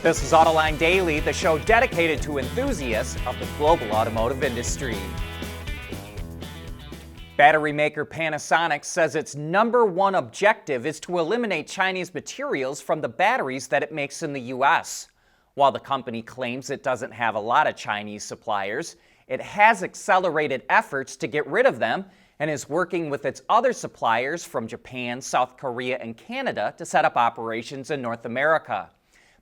This is Autoline Daily, the show dedicated to enthusiasts of the global automotive industry. Battery maker Panasonic says its number one objective is to eliminate Chinese materials from the batteries that it makes in the U.S. While the company claims it doesn't have a lot of Chinese suppliers, it has accelerated efforts to get rid of them and is working with its other suppliers from Japan, South Korea, and Canada to set up operations in North America.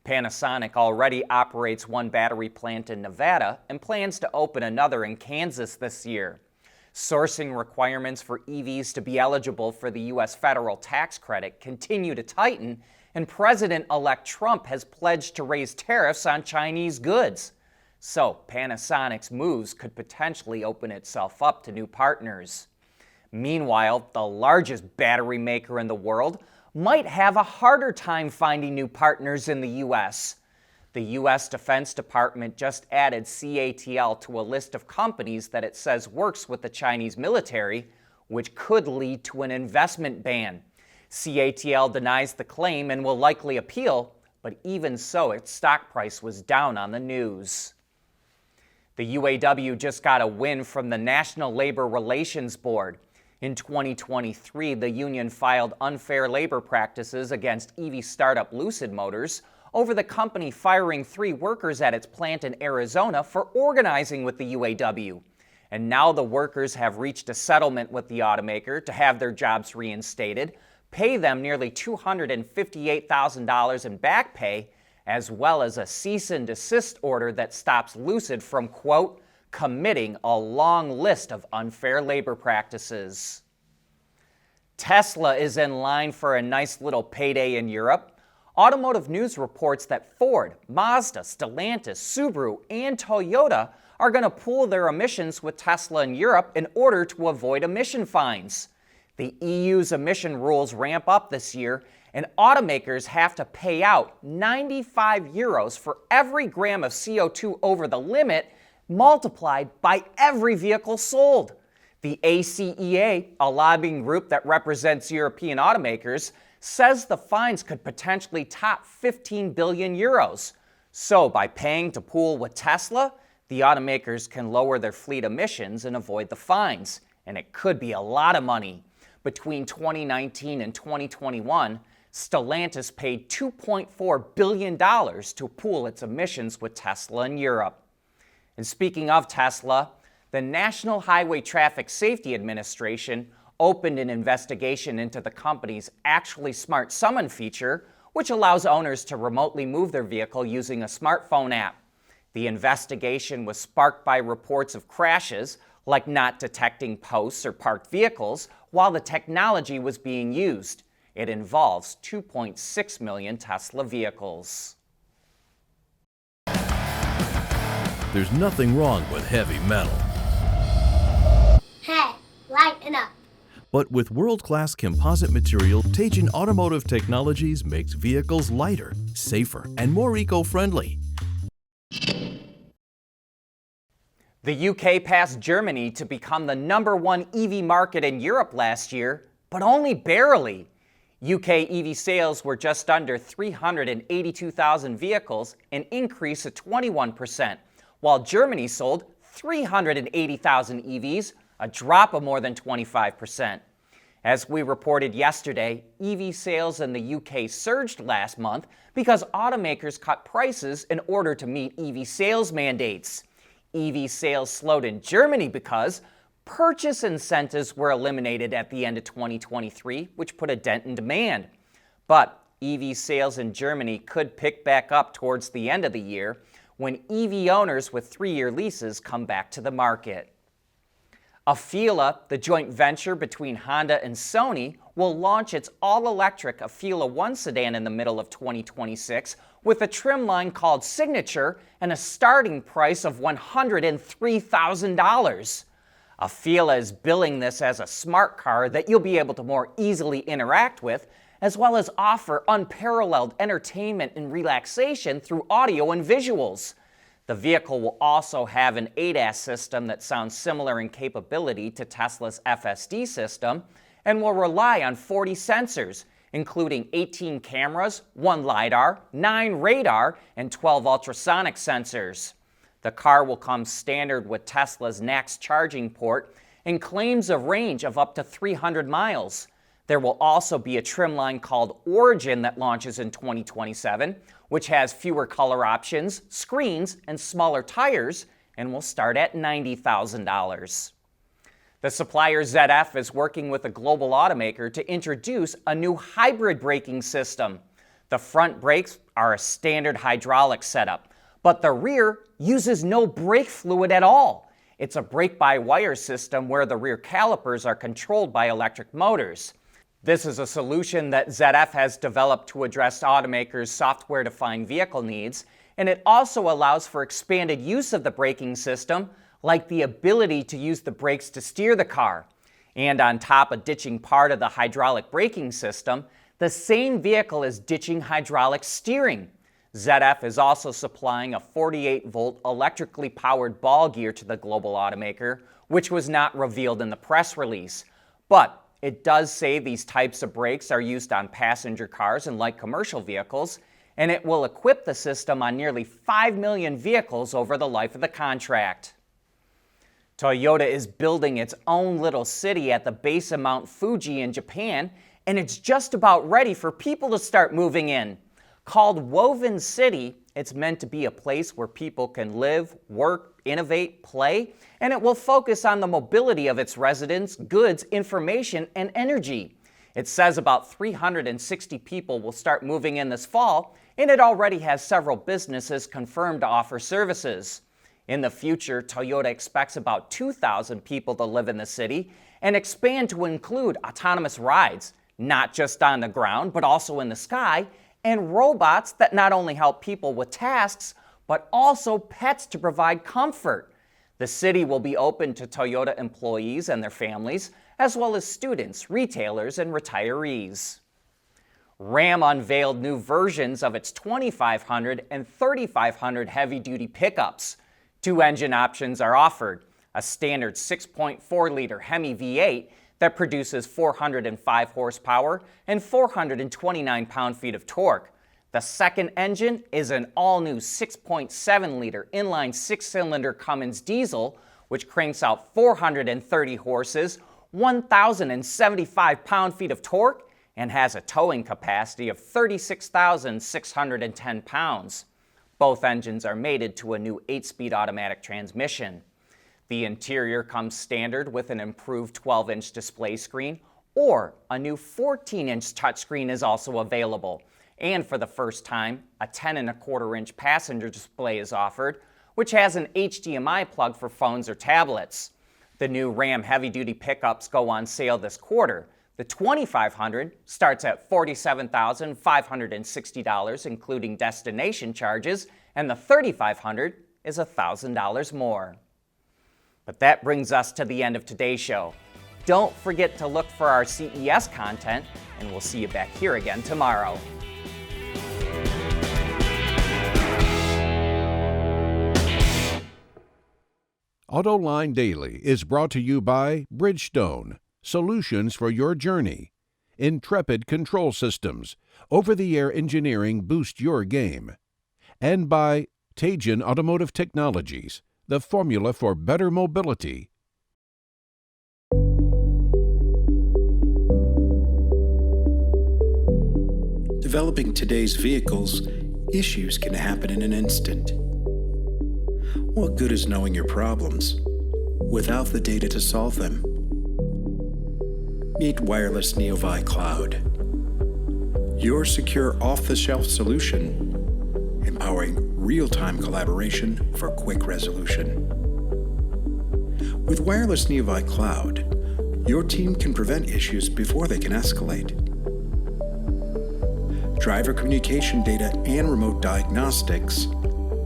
Panasonic already operates one battery plant in Nevada and plans to open another in Kansas this year. Sourcing requirements for EVs to be eligible for the U.S. federal tax credit continue to tighten, and President-elect Trump has pledged to raise tariffs on Chinese goods. So Panasonic's moves could potentially open itself up to new partners. Meanwhile, the largest battery maker in the world might have a harder time finding new partners in the U.S. The U.S. Defense Department just added CATL to a list of companies that it says works with the Chinese military, which could lead to an investment ban. CATL denies the claim and will likely appeal, but even so, its stock price was down on the news. The UAW just got a win from the National Labor Relations Board. In 2023, the union filed unfair labor practices against EV startup Lucid Motors over the company firing 3 workers at its plant in Arizona for organizing with the UAW. And now the workers have reached a settlement with the automaker to have their jobs reinstated, pay them nearly $258,000 in back pay, as well as a cease and desist order that stops Lucid from, quote, committing a long list of unfair labor practices. Tesla is in line for a nice little payday in Europe. Automotive News reports that Ford, Mazda, Stellantis, Subaru, and Toyota are going to pool their emissions with Tesla in Europe in order to avoid emission fines. The EU's emission rules ramp up this year, and automakers have to pay out 95 euros for every gram of CO2 over the limit, multiplied by every vehicle sold. The ACEA, a lobbying group that represents European automakers, says the fines could potentially top 15 billion euros. So by paying to pool with Tesla, the automakers can lower their fleet emissions and avoid the fines. And it could be a lot of money. Between 2019 and 2021, Stellantis paid $2.4 billion to pool its emissions with Tesla in Europe. And speaking of Tesla, the National Highway Traffic Safety Administration opened an investigation into the company's Actually Smart Summon feature, which allows owners to remotely move their vehicle using a smartphone app. The investigation was sparked by reports of crashes, like not detecting posts or parked vehicles, while the technology was being used. It involves 2.6 million Tesla vehicles. There's nothing wrong with heavy metal. Hey, lighten up. But with world-class composite material, Teijin Automotive Technologies makes vehicles lighter, safer, and more eco-friendly. The UK passed Germany to become the #1 EV market in Europe last year, but only barely. UK EV sales were just under 382,000 vehicles, an increase of 21%. While Germany sold 380,000 EVs, a drop of more than 25%. As we reported yesterday, EV sales in the UK surged last month because automakers cut prices in order to meet EV sales mandates. EV sales slowed in Germany because purchase incentives were eliminated at the end of 2023, which put a dent in demand. But EV sales in Germany could pick back up towards the end of the year when EV owners with 3-year leases come back to the market. Afeela, the joint venture between Honda and Sony, will launch its all-electric Afeela 1 sedan in the middle of 2026 with a trim line called Signature and a starting price of $103,000. Afeela is billing this as a smart car that you'll be able to more easily interact with, as well as offer unparalleled entertainment and relaxation through audio and visuals. The vehicle will also have an ADAS system that sounds similar in capability to Tesla's FSD system and will rely on 40 sensors, including 18 cameras, 1 LiDAR, 9 radar, and 12 ultrasonic sensors. The car will come standard with Tesla's NACS charging port and claims a range of up to 300 miles. There will also be a trim line called Origin that launches in 2027, which has fewer color options, screens, and smaller tires, and will start at $90,000. The supplier ZF is working with a global automaker to introduce a new hybrid braking system. The front brakes are a standard hydraulic setup, but the rear uses no brake fluid at all. It's a brake-by-wire system where the rear calipers are controlled by electric motors. This is a solution that ZF has developed to address automakers' software-defined vehicle needs, and it also allows for expanded use of the braking system, like the ability to use the brakes to steer the car. And on top of ditching part of the hydraulic braking system, the same vehicle is ditching hydraulic steering. ZF is also supplying a 48-volt electrically powered ball gear to the global automaker, which was not revealed in the press release. But it does say these types of brakes are used on passenger cars and light commercial vehicles, and it will equip the system on nearly 5 million vehicles over the life of the contract. Toyota is building its own little city at the base of Mount Fuji in Japan, and it's just about ready for people to start moving in. Called Woven City, it's meant to be a place where people can live, work, innovate, play, and it will focus on the mobility of its residents, goods, information, and energy. It says about 360 people will start moving in this fall, and it already has several businesses confirmed to offer services. In the future, Toyota expects about 2,000 people to live in the city and expand to include autonomous rides, not just on the ground, but also in the sky, and robots that not only help people with tasks, but also pets to provide comfort. The city will be open to Toyota employees and their families, as well as students, retailers, and retirees. Ram unveiled new versions of its 2500 and 3500 heavy-duty pickups. 2 engine options are offered: a standard 6.4-liter Hemi V8 that produces 405 horsepower and 429 pound-feet of torque. The second engine is an all-new 6.7-liter inline 6-cylinder Cummins diesel, which cranks out 430 horses, 1,075 pound-feet of torque, and has a towing capacity of 36,610 pounds. Both engines are mated to a new 8-speed automatic transmission. The interior comes standard with an improved 12-inch display screen, or a new 14-inch touchscreen is also available. And for the first time, a 10.25-inch passenger display is offered, which has an HDMI plug for phones or tablets. The new Ram heavy-duty pickups go on sale this quarter. The 2500 starts at $47,560, including destination charges, and the 3500 is $1,000 more. But that brings us to the end of today's show. Don't forget to look for our CES content, and we'll see you back here again tomorrow. Autoline Daily is brought to you by Bridgestone, solutions for your journey; Intrepid Control Systems, over-the-air engineering boost your game; and by Teijin Automotive Technologies, the formula for better mobility. Developing today's vehicles, issues can happen in an instant. What good is knowing your problems without the data to solve them? Meet Wireless Neovi Cloud, your secure off-the-shelf solution, empowering real-time collaboration for quick resolution. With Wireless Neovi Cloud, your team can prevent issues before they can escalate. Driver communication data and remote diagnostics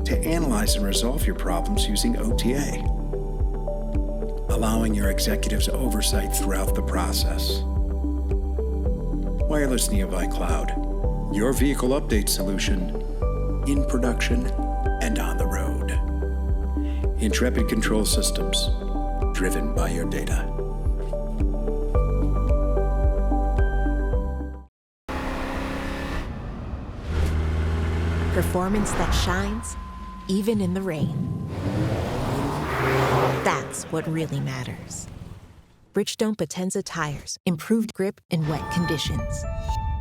to analyze and resolve your problems using OTA, allowing your executives oversight throughout the process. Wireless Neovi Cloud, your vehicle update solution in production and on the road. Intrepid Control Systems, driven by your data. Performance that shines, even in the rain. That's what really matters. Bridgestone Potenza tires, improved grip in wet conditions.